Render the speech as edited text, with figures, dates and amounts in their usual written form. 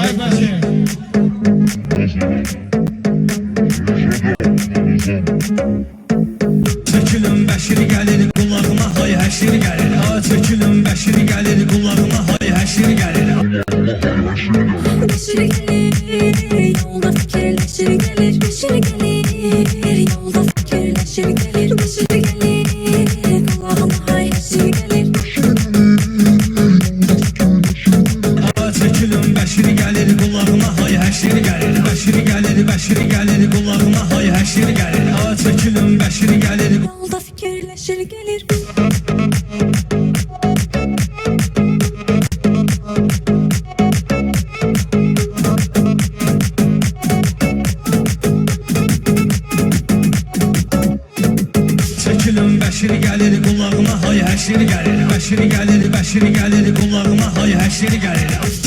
Bəşir. Çəkilin Bəşir gəlir qulağıma hay həşir gəlir. Çəkilin Bəşir gəlir qulağıma hay həşir gəlir. Beşir gelir, yolda fikirleşir gelir. Beşir gelir, yolda fikirleşir gelir. Beşir gelir, kulağıma hay beşir gelir. Çəkilin Bəşir gəlir qulağıma hay həşir gəlir. Bəşir gəlir qulağıma hay həşir gəlir. Çəkilin Bəşir gəlir. Yolda fikirleşir gelir. Çəkilin Bəşir gəlir qulağıma hay həşir gəlir. Bəşir gəlir qulağıma hay həşir gəlir.